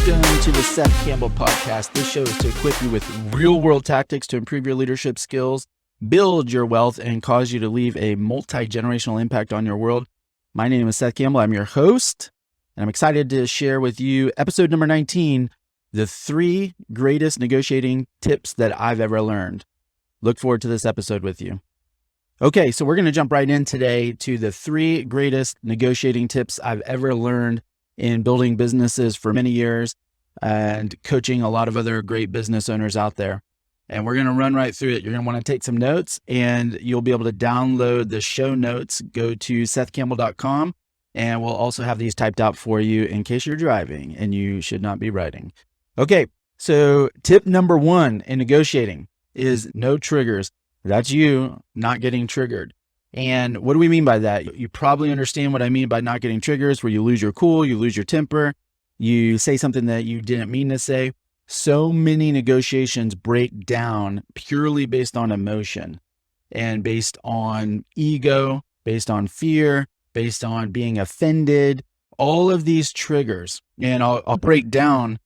Welcome to the Seth Campbell Podcast. This show is to equip you with real-world tactics to improve your leadership skills, build your wealth, and cause you to leave a multi-generational impact on your world. My name is Seth Campbell. I'm your host, and I'm excited to share with you episode number 19, the 3 greatest negotiating tips that I've ever learned. Look forward to this episode with you. Okay, so we're going to jump right in today to the 3 greatest negotiating tips I've ever learned in building businesses for many years and coaching a lot of other great business owners out there. And we're going to run right through it. You're going to want to take some notes, and you'll be able to download the show notes. Go to sethcampbell.com, and we'll also have these typed out for you in case you're driving and you should not be writing. Okay, so tip number 1 in negotiating is no triggers. That's you not getting triggered. And what do we mean by that? You probably understand what I mean by not getting triggers, where you lose your cool, you lose your temper, you say something that you didn't mean to say. So many negotiations break down purely based on emotion and based on ego, based on fear, based on being offended, all of these triggers. And I'll break down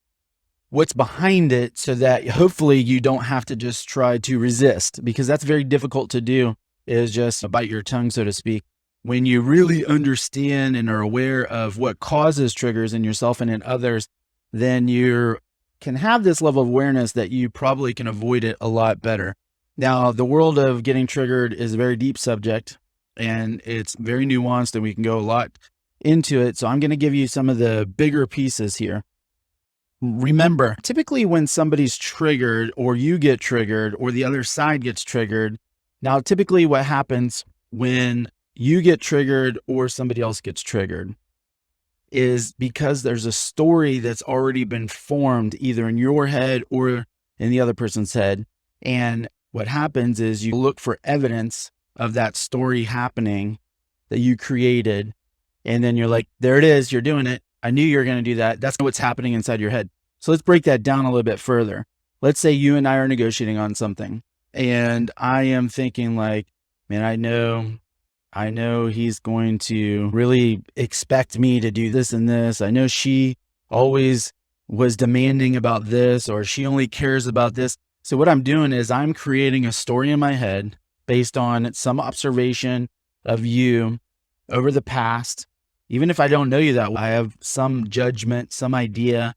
what's behind it so that hopefully you don't have to just try to resist, because that's very difficult to do, is just bite your tongue, so to speak. When you really understand and are aware of what causes triggers in yourself and in others, then you can have this level of awareness that you probably can avoid it a lot better. Now, the world of getting triggered is a very deep subject, and it's very nuanced, and we can go a lot into it. So I'm going to give you some of the bigger pieces here. Remember, typically when somebody's triggered, or you get triggered, or the other side gets triggered, now typically what happens when you get triggered or somebody else gets triggered is because there's a story that's already been formed either in your head or in the other person's head. And what happens is you look for evidence of that story happening that you created. And then you're like, there it is, you're doing it. I knew you were going to do that. That's what's happening inside your head. So let's break that down a little bit further. Let's say you and I are negotiating on something, and I am thinking like, man, I know he's going to really expect me to do this and this. I know she always was demanding about this, or she only cares about this. So what I'm doing is I'm creating a story in my head based on some observation of you over the past. Even if I don't know you that well, I have some judgment, some idea,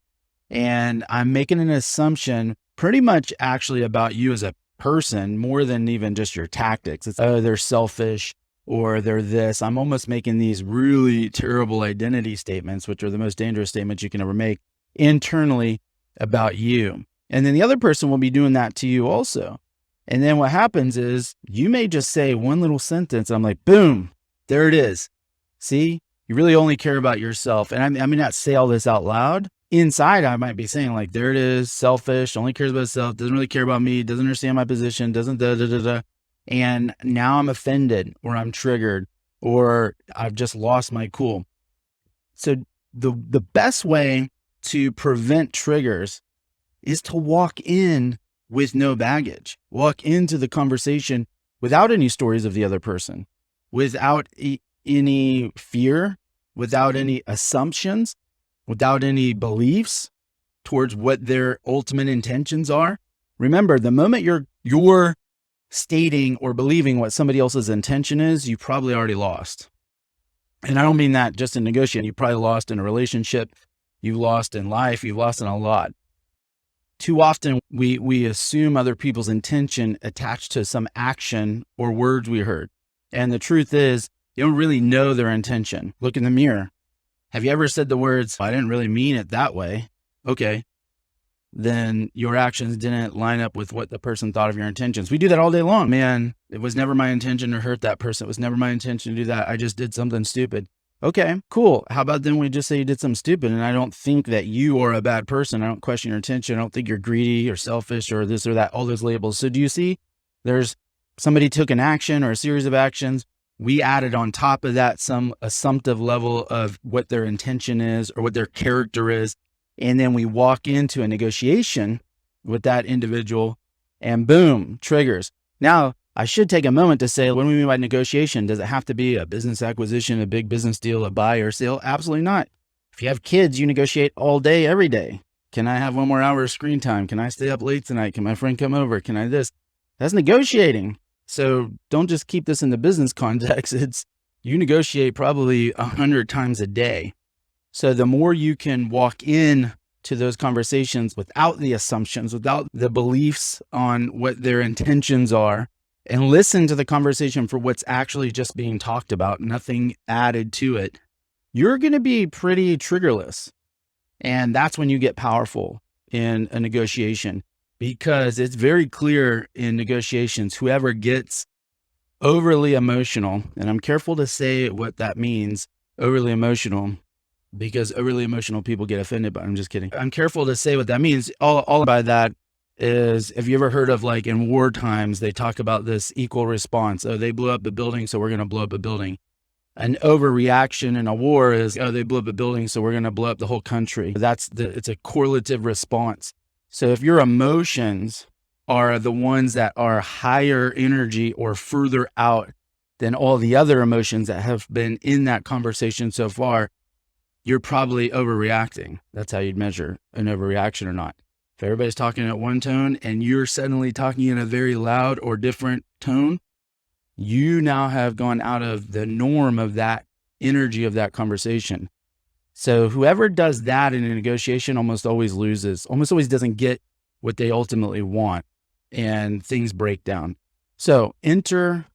and I'm making an assumption pretty much actually about you as a person more than even just your tactics. It's, oh, they're selfish, or they're this. I'm almost making these really terrible identity statements, which are the most dangerous statements you can ever make internally about you. And then the other person will be doing that to you also. And then what happens is you may just say one little sentence. I'm like, boom, there it is. See? You really only care about yourself. And I may not say all this out loud. Inside, I might be saying like, there it is, selfish, only cares about himself, doesn't really care about me, doesn't understand my position, doesn't da. And now I'm offended, or I'm triggered, or I've just lost my cool. So the best way to prevent triggers is to walk in with no baggage. Walk into the conversation without any stories of the other person, without any fear, without any assumptions, without any beliefs towards what their ultimate intentions are. Remember, the moment you're stating or believing what somebody else's intention is, you probably already lost. And I don't mean that just in negotiating. You probably lost in a relationship, you've lost in life, you've lost in a lot. Too often we assume other people's intention attached to some action or words we heard. And the truth is, you don't really know their intention. Look in the mirror. Have you ever said the words, I didn't really mean it that way? Okay. Then your actions didn't line up with what the person thought of your intentions. We do that all day long. Man, it was never my intention to hurt that person. It was never my intention to do that. I just did something stupid. Okay, cool. How about then we just say you did something stupid, and I don't think that you are a bad person. I don't question your intention. I don't think you're greedy or selfish or this or that, all those labels. So do you see? There's somebody took an action or a series of actions. We added on top of that some assumptive level of what their intention is or what their character is. And then we walk into a negotiation with that individual and boom, triggers. Now, I should take a moment to say, what do we mean by negotiation? Does it have to be a business acquisition, a big business deal, a buy or sale? Absolutely not. If you have kids, you negotiate all day, every day. Can I have 1 more hour of screen time? Can I stay up late tonight? Can my friend come over? Can I this? That's negotiating. So don't just keep this in the business context. You negotiate probably 100 times a day. So the more you can walk in to those conversations without the assumptions, without the beliefs on what their intentions are, and listen to the conversation for what's actually just being talked about, nothing added to it, you're going to be pretty triggerless. And that's when you get powerful in a negotiation, because it's very clear in negotiations, whoever gets overly emotional, and I'm careful to say what that means, overly emotional, because overly emotional people get offended, but I'm just kidding. I'm careful to say what that means. All by that is, have you ever heard of, like, in war times, they talk about this equal response. Oh, they blew up a building, so we're going to blow up a building. An overreaction in a war is, oh, they blew up a building, so we're going to blow up the whole country. It's a correlative response. So if your emotions are the ones that are higher energy or further out than all the other emotions that have been in that conversation so far, you're probably overreacting. That's how you'd measure an overreaction or not. If everybody's talking at one tone and you're suddenly talking in a very loud or different tone, you now have gone out of the norm of that energy of that conversation. So whoever does that in a negotiation almost always loses, almost always doesn't get what they ultimately want, and things break down. So enter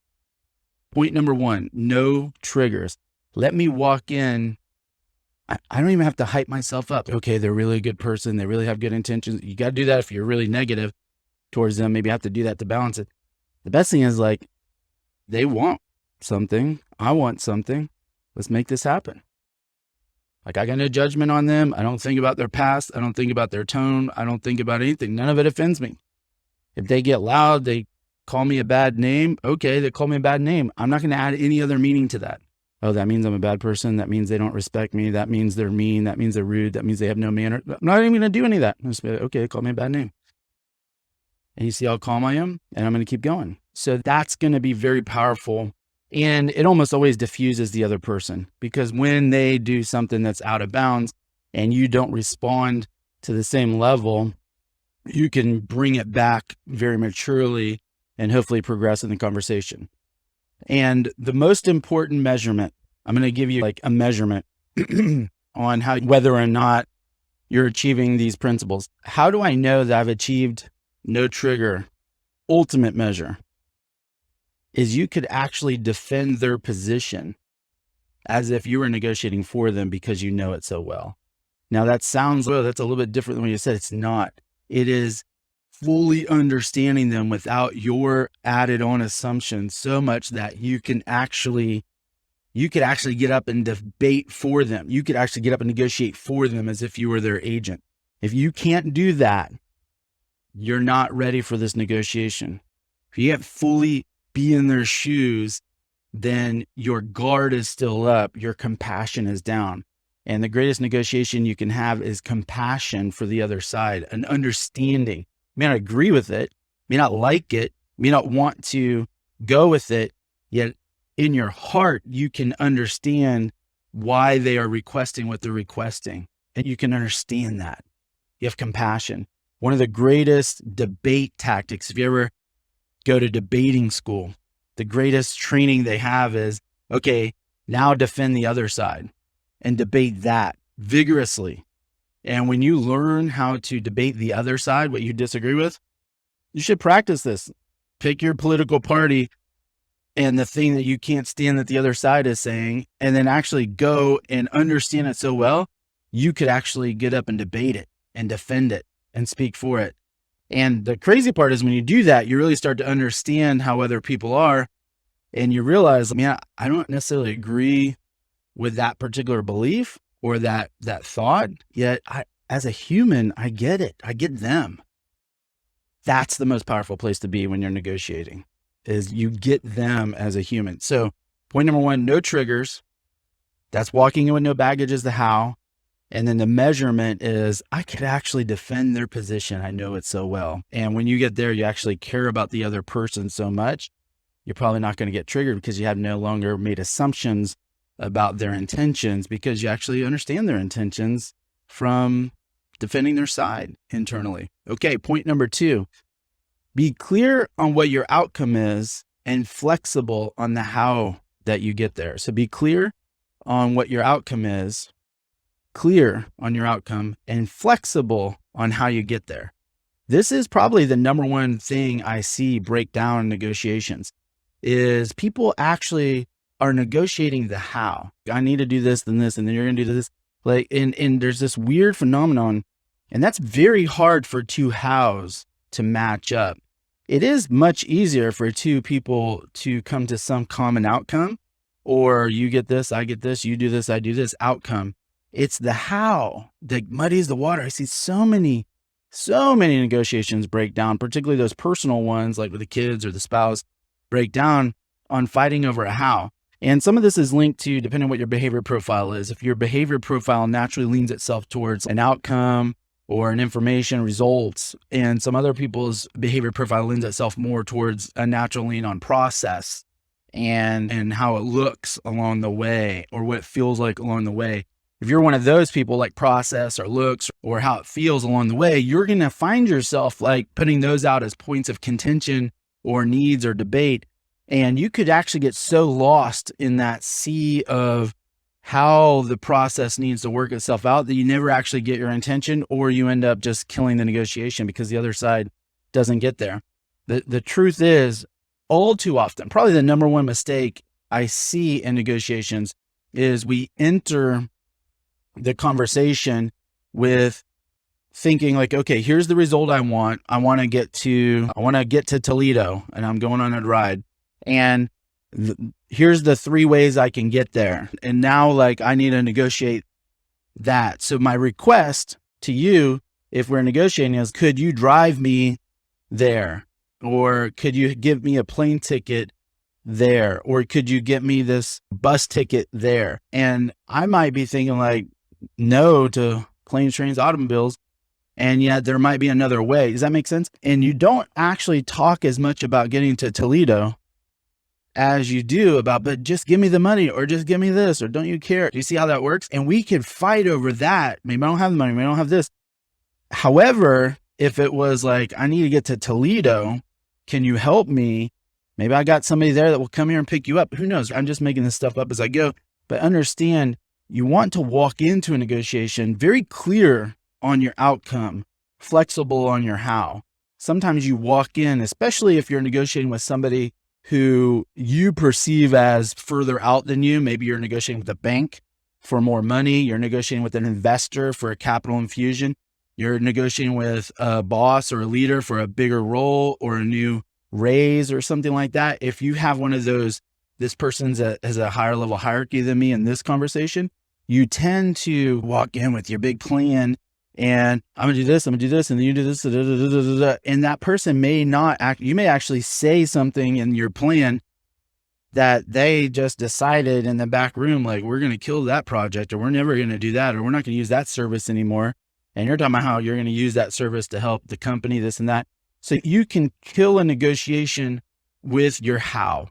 point number 1, no triggers. Let me walk in. I don't even have to hype myself up. Okay, they're really a good person. They really have good intentions. You got to do that if you're really negative towards them. Maybe you have to do that to balance it. The best thing is, like, they want something. I want something. Let's make this happen. Like, I got no judgment on them. I don't think about their past. I don't think about their tone. I don't think about anything. None of it offends me. If they get loud, they call me a bad name. Okay, they call me a bad name. I'm not going to add any other meaning to that. Oh, that means I'm a bad person. That means they don't respect me. That means they're mean. That means they're rude. That means they have no manner. I'm not even going to do any of that. I'm just be like, okay, they call me a bad name. And you see how calm I am? And I'm going to keep going. So that's going to be very powerful. And it almost always diffuses the other person, because when they do something that's out of bounds and you don't respond to the same level, you can bring it back very maturely and hopefully progress in the conversation. And the most important measurement, I'm going to give you like a measurement on whether or not you're achieving these principles. How do I know that I've achieved no trigger? Ultimate measure is you could actually defend their position as if you were negotiating for them because you know it so well. Now that sounds, well, that's a little bit different than what you said. It's not. It is fully understanding them without your added on assumptions, so much that you could actually get up and debate for them. You could actually get up and negotiate for them as if you were their agent. If you can't do that, you're not ready for this negotiation. If you can't fully be in their shoes, then your guard is still up, your compassion is down. And the greatest negotiation you can have is compassion for the other side, an understanding. You may not agree with it, may not like it, may not want to go with it, yet in your heart, you can understand why they are requesting what they're requesting. And you can understand that. You have compassion. One of the greatest debate tactics, if you ever go to debating school, the greatest training they have is, okay, now defend the other side and debate that vigorously. And when you learn how to debate the other side, what you disagree with, you should practice this. Pick your political party and the thing that you can't stand that the other side is saying, and then actually go and understand it so well, you could actually get up and debate it and defend it and speak for it. And the crazy part is when you do that, you really start to understand how other people are, and you realize, man, I don't necessarily agree with that particular belief or that thought, yet as a human, I get it. I get them. That's the most powerful place to be when you're negotiating, is you get them as a human. So point number 1, no triggers. That's walking in with no baggage is the how. And then the measurement is, I could actually defend their position. I know it so well. And when you get there, you actually care about the other person so much, you're probably not going to get triggered because you have no longer made assumptions about their intentions, because you actually understand their intentions from defending their side internally. Okay, point number 2, be clear on what your outcome is and flexible on the how that you get there. So be clear on what your outcome is, clear on your outcome, and flexible on how you get there. This is probably the number one thing I see break down in negotiations is people actually are negotiating the how. I need to do this, then this, and then you're going to do this. Like, and there's this weird phenomenon, and that's very hard for two hows to match up. It is much easier for two people to come to some common outcome, or you get this, I get this, you do this, I do this outcome. It's the how that muddies the water. I see so many negotiations break down, particularly those personal ones, like with the kids or the spouse, break down on fighting over a how. And some of this is linked to, depending on what your behavior profile is. If your behavior profile naturally leans itself towards an outcome or an information results, and some other people's behavior profile lends itself more towards a natural lean on process and how it looks along the way or what it feels like along the way. If you're one of those people, like process or looks or how it feels along the way, you're going to find yourself like putting those out as points of contention or needs or debate. And you could actually get so lost in that sea of how the process needs to work itself out that you never actually get your intention, or you end up just killing the negotiation because the other side doesn't get there. The truth is, all too often, probably the number one mistake I see in negotiations is we enter the conversation with thinking like, okay, here's the result I want. I want to get to Toledo and I'm going on a ride. And here's the 3 ways I can get there. And now like I need to negotiate that. So my request to you, if we're negotiating, is could you drive me there? Or could you give me a plane ticket there? Or could you get me this bus ticket there? And I might be thinking like no to planes, trains, automobiles. And yet there might be another way. Does that make sense? And you don't actually talk as much about getting to Toledo as you do about, but just give me the money or just give me this, or don't you care? Do you see how that works? And we could fight over that. Maybe I don't have the money. Maybe I don't have this. However, if it was like, I need to get to Toledo, can you help me? Maybe I got somebody there that will come here and pick you up. Who knows? I'm just making this stuff up as I go. But understand, you want to walk into a negotiation very clear on your outcome, flexible on your how. Sometimes you walk in, especially if you're negotiating with somebody who you perceive as further out than you. Maybe you're negotiating with a bank for more money. You're negotiating with an investor for a capital infusion. You're negotiating with a boss or a leader for a bigger role or a new raise or something like that. If you have one of those, this person's has a higher level hierarchy than me in this conversation, you tend to walk in with your big plan and I'm gonna do this, and then you do this, and that person may not act. You may actually say something in your plan that they just decided in the back room, like, we're going to kill that project, or we're never going to do that, or we're not going to use that service anymore. And you're talking about how you're going to use that service to help the company, this and that. So you can kill a negotiation with your how,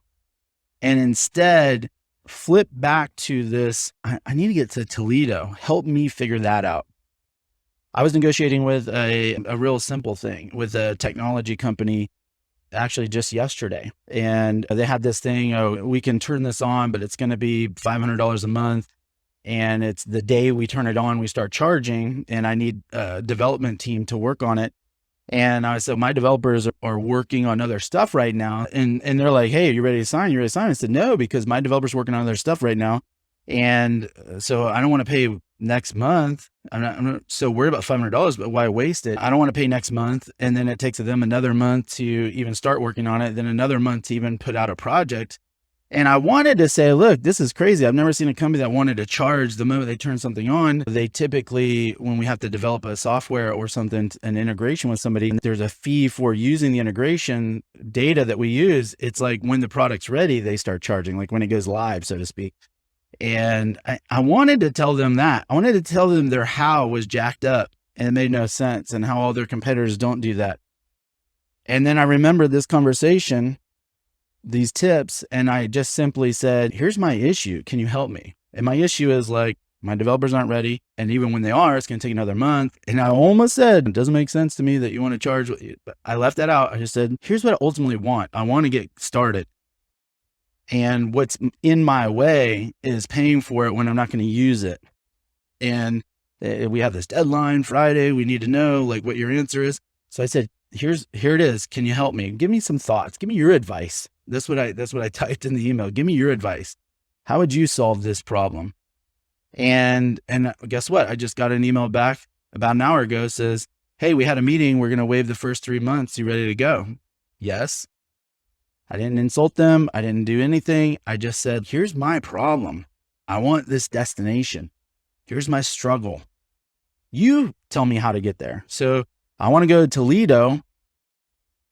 and instead flip back to this, I need to get to Toledo. Help me figure that out. I was negotiating with a real simple thing with a technology company actually just yesterday. And they had this thing, oh, we can turn this on, but it's going to be $500 a month. And it's the day we turn it on, we start charging, and I need a development team to work on it. And I said, my developers are working on other stuff right now. And they're like, hey, are you ready to sign? You ready to sign? I said, no, because my developer's working on other stuff right now. And so I don't want to pay next month. I'm not so worried about $500, but why waste it? I don't want to pay next month. And then it takes them another month to even start working on it. Then another month to even put out a project. And I wanted to say, look, this is crazy. I've never seen a company that wanted to charge the moment they turn something on. They typically, when we have to develop a software or something, an integration with somebody, there's a fee for using the integration data that we use. It's like when the product's ready, they start charging, like when it goes live, so to speak. And I wanted to tell them that. I wanted to tell them their how was jacked up and it made no sense, and how all their competitors don't do that. And then I remember this conversation, these tips, and I just simply said, here's my issue. Can you help me? And my issue is like, My developers aren't ready. And even when they are, it's going to take another month. And I almost said, it doesn't make sense to me that you want to charge. But I left that out. I just said, here's what I ultimately want. I want to get started. And what's in my way is paying for it when I'm not going to use it. And we have this deadline Friday. We need to know like what your answer is. So I said, here it is. Can you help me? Give me some thoughts. Give me your advice. That's what I typed in the email. Give me your advice. How would you solve this problem? And guess what? I just got an email back about an hour ago. Says, hey, we had a meeting. We're going to waive the first 3 months. You ready to go? Yes. I didn't insult them. I didn't do anything. I just said, here's my problem. I want this destination. Here's my struggle. You tell me how to get there. So I want to go to Toledo.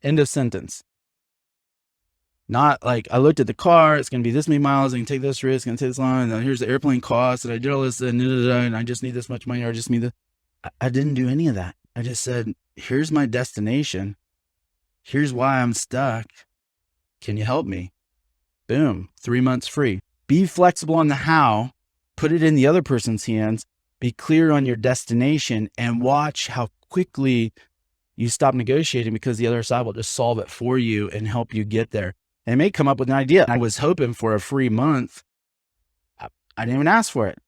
End of sentence. Not like I looked at the car. It's going to be this many miles. I can take this risk. It's going to take this long. And here's the airplane cost. And I did all this and I just need this much money. Or I just need this. I didn't do any of that. I just said, here's my destination. Here's why I'm stuck. Can you help me? Boom. 3 months free. Be flexible on the how. Put it in the other person's hands. Be clear on your destination and watch how quickly you stop negotiating because the other side will just solve it for you and help you get there. And it may come up with an idea. I was hoping for a free month. I didn't even ask for it.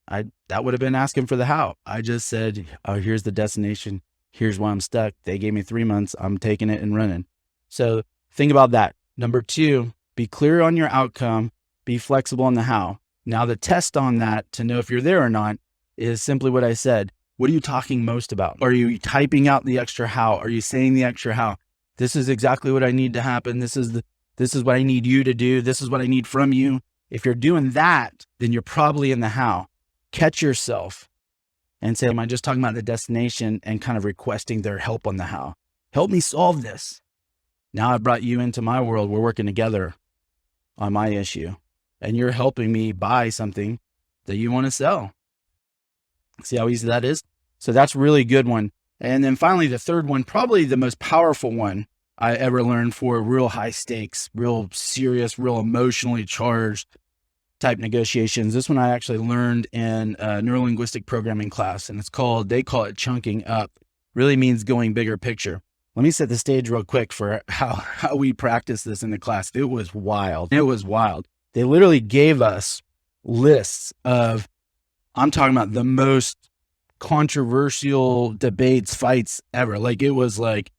That would have been asking for the how. I just said, oh, here's the destination. Here's why I'm stuck. They gave me 3 months. I'm taking it and running. So think about that. Number 2, be clear on your outcome. Be flexible on the how. Now the test on that to know if you're there or not is simply what I said. What are you talking most about? Are you typing out the extra how? Are you saying the extra how? This is exactly what I need to happen. This is what I need you to do. This is what I need from you. If you're doing that, then you're probably in the how. Catch yourself and say, am I just talking about the destination and kind of requesting their help on the how? Help me solve this. Now I brought you into my world. We're working together on my issue and you're helping me buy something that you want to sell. See how easy that is? So that's a really good one. And then finally, the third one, probably the most powerful one I ever learned for real high stakes, real serious, real emotionally charged type negotiations. This one I actually learned in a neurolinguistic programming class, and they call it chunking up. Really means going bigger picture. Let me set the stage real quick for how we practice this in the class. It was wild. It was wild. They literally gave us lists of, I'm talking about the most controversial debates, fights ever. Like it was like,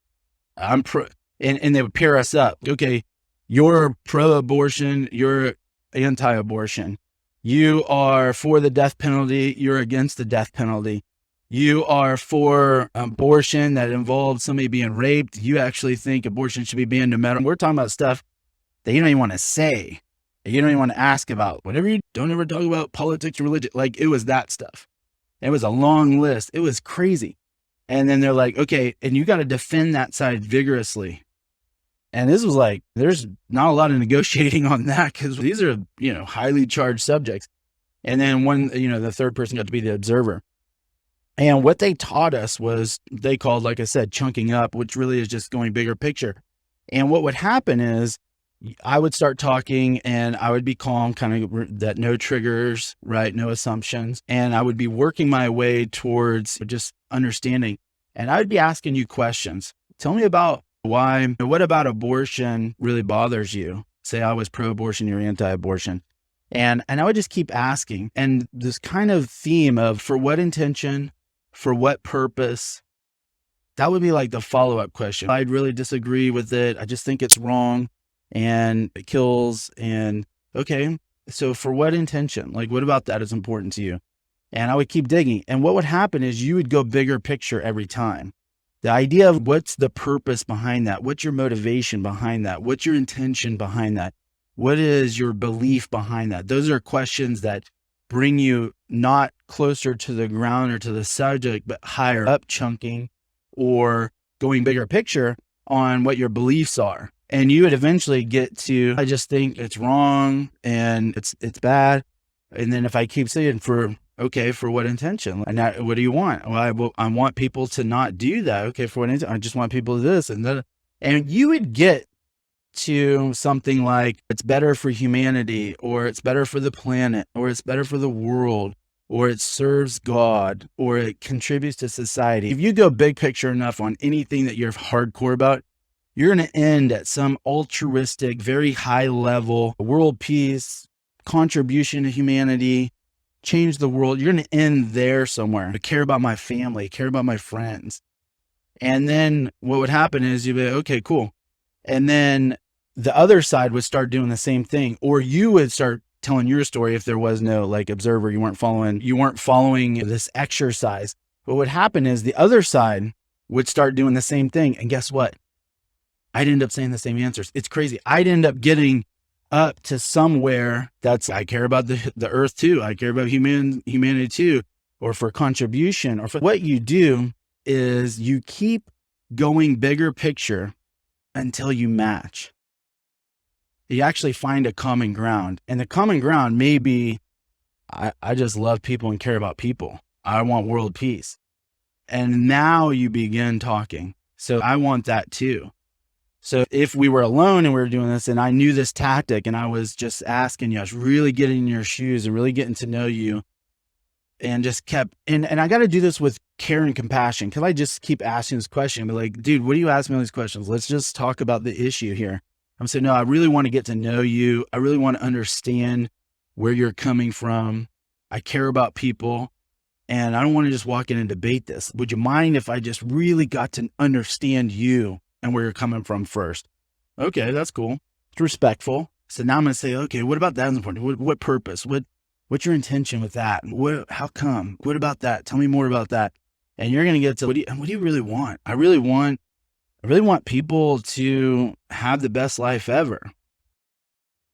and they would pair us up. Okay, you're pro-abortion, you're anti-abortion. You are for the death penalty, you're against the death penalty. You are for abortion that involves somebody being raped. You actually think abortion should be banned no matter. We're talking about stuff that you don't even want to say. You don't even want to ask about. Whatever you don't ever talk about politics or religion. Like it was that stuff. It was a long list. It was crazy. And then they're like, okay, and you got to defend that side vigorously. And this was like, there's not a lot of negotiating on that because these are, highly charged subjects. And then the third person got to be the observer. And what they taught us was they called, like I said, chunking up, which really is just going bigger picture. And what would happen is I would start talking and I would be calm, kind of that no triggers, right? No assumptions. And I would be working my way towards just understanding. And I would be asking you questions. Tell me about what about abortion really bothers you? Say I was pro-abortion, you're anti-abortion. And I would just keep asking. And this kind of theme of for what intention, for what purpose, that would be like the follow-up question. I'd really disagree with it. I just think it's wrong and it kills. And okay, so for what intention? Like, what about that is important to you? And I would keep digging. And what would happen is you would go bigger picture every time. The idea of what's the purpose behind that? What's your motivation behind that? What's your intention behind that? What is your belief behind that? Those are questions that bring you not closer to the ground or to the subject, but higher up, chunking or going bigger picture on what your beliefs are. And you would eventually get to, I just think it's wrong and it's bad. And then if I keep saying for what intention? And what do you want? Well, I want people to not do that. Okay, for what intention? I just want people to do this and that. And you would get to something like it's better for humanity, or it's better for the planet, or it's better for the world, or it serves God, or it contributes to society. If you go big picture enough on anything that you're hardcore about, you're going to end at some altruistic, very high level, world peace, contribution to humanity, change the world. You're going to end there somewhere. I care about my family, care about my friends. And then what would happen is you'd be like, okay, cool. And then the other side would start doing the same thing, or you would start telling your story. If there was no like observer, you weren't following this exercise. What would happen is the other side would start doing the same thing. And guess what? I'd end up saying the same answers. It's crazy. I'd end up getting up to somewhere that's, I care about the earth too. I care about humanity too, or for contribution, or for what you do is you keep going bigger picture until you match. You actually find a common ground, and the common ground may be, I just love people and care about people. I want world peace. And now you begin talking. So I want that too. So if we were alone and we were doing this and I knew this tactic and I was just asking you, I was really getting in your shoes and really getting to know you, and just kept, and I got to do this with care and compassion. Cause I just keep asking this question, but like, dude, what do you ask me all these questions? Let's just talk about the issue here. I'm saying, no, I really want to get to know you. I really want to understand where you're coming from. I care about people, and I don't want to just walk in and debate this. Would you mind if I just really got to understand you and where you're coming from first? Okay, that's cool. It's respectful. So now I'm going to say, okay, what about that is important? What purpose? What's your intention with that? How come? What about that? Tell me more about that. And you're going to get to, what do you really want? I really want people to have the best life ever.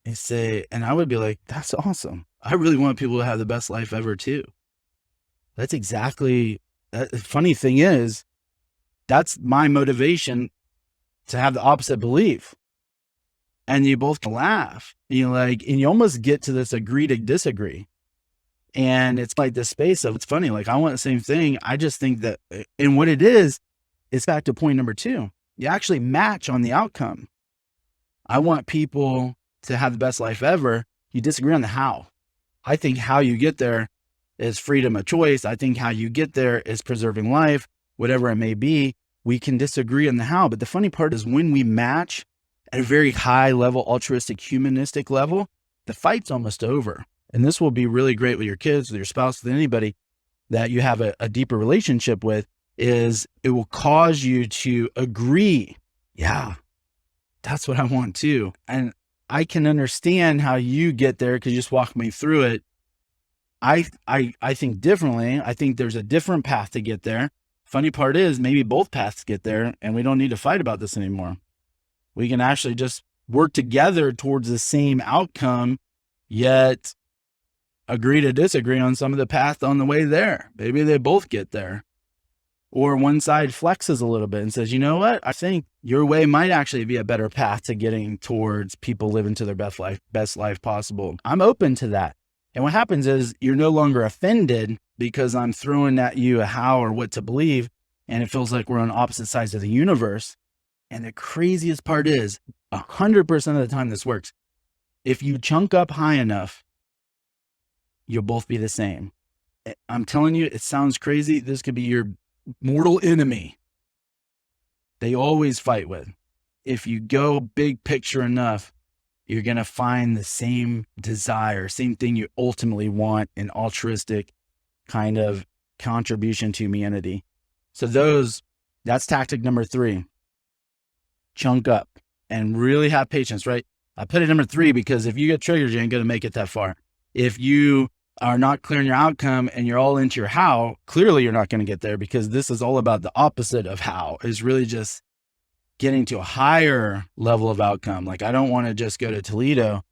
And I would be like, that's awesome. I really want people to have the best life ever too. That's exactly, the funny thing is, that's my motivation to have the opposite belief. And you both laugh, and you almost get to this agree to disagree. And it's like this space of, it's funny, like I want the same thing. I just think that, and what it is, it's back to point number 2. You actually match on the outcome. I want people to have the best life ever. You disagree on the how. I think how you get there is freedom of choice. I think how you get there is preserving life, whatever it may be. We can disagree on the how, but the funny part is when we match at a very high level, altruistic, humanistic level, the fight's almost over. And this will be really great with your kids, with your spouse, with anybody that you have a deeper relationship with, is it will cause you to agree. Yeah, that's what I want too. And I can understand how you get there because you just walk me through it. I think differently. I think there's a different path to get there. Funny part is maybe both paths get there and we don't need to fight about this anymore. We can actually just work together towards the same outcome, yet agree to disagree on some of the path on the way there. Maybe they both get there. Or one side flexes a little bit and says, you know what? I think your way might actually be a better path to getting towards people living to their best life possible. I'm open to that. And what happens is you're no longer offended because I'm throwing at you a how or what to believe. And it feels like we're on opposite sides of the universe. And the craziest part is 100% of the time this works. If you chunk up high enough, you'll both be the same. I'm telling you, it sounds crazy. This could be your mortal enemy. They always fight with. If you go big picture enough, you're going to find the same desire, same thing you ultimately want, an altruistic kind of contribution to humanity. So that's tactic number 3. Chunk up and really have patience, right? I put it number 3 because if you get triggered, you ain't going to make it that far. If you are not clear on your outcome and you're all into your how, clearly you're not going to get there, because this is all about the opposite of how, is really just getting to a higher level of outcome. Like, I don't want to just go to Toledo.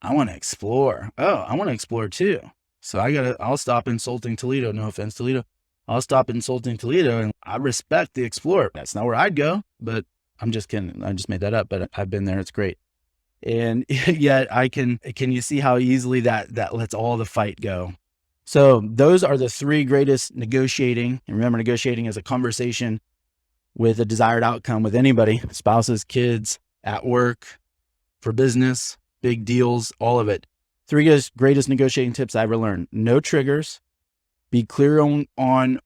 I want to explore. Oh, I want to explore too. So I'll stop insulting Toledo. No offense, Toledo. I'll stop insulting Toledo, and I respect the explorer. That's not where I'd go, but I'm just kidding. I just made that up, but I've been there. It's great. And yet can you see how easily that lets all the fight go? So those are the 3 greatest negotiating. And remember, negotiating is a conversation with a desired outcome with anybody, spouses, kids, at work, for business, big deals, all of it. 3 greatest negotiating tips I ever learned. No triggers, Be clear on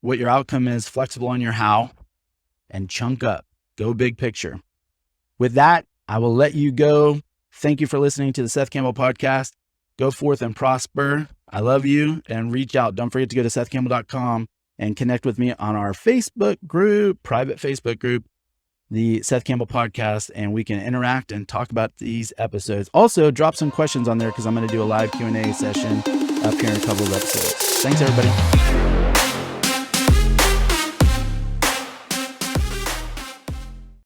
what your outcome is, flexible on your how, and chunk up. Go big picture. With that, I will let you go. Thank you for listening to the Seth Campbell podcast. Go forth and prosper. I love you, and reach out. Don't forget to go to sethcampbell.com and connect with me on our Facebook group, private Facebook group, the Seth Campbell podcast, and we can interact and talk about these episodes. Also, drop some questions on there because I'm going to do a live Q&A session up here in a couple of episodes. Thanks, everybody.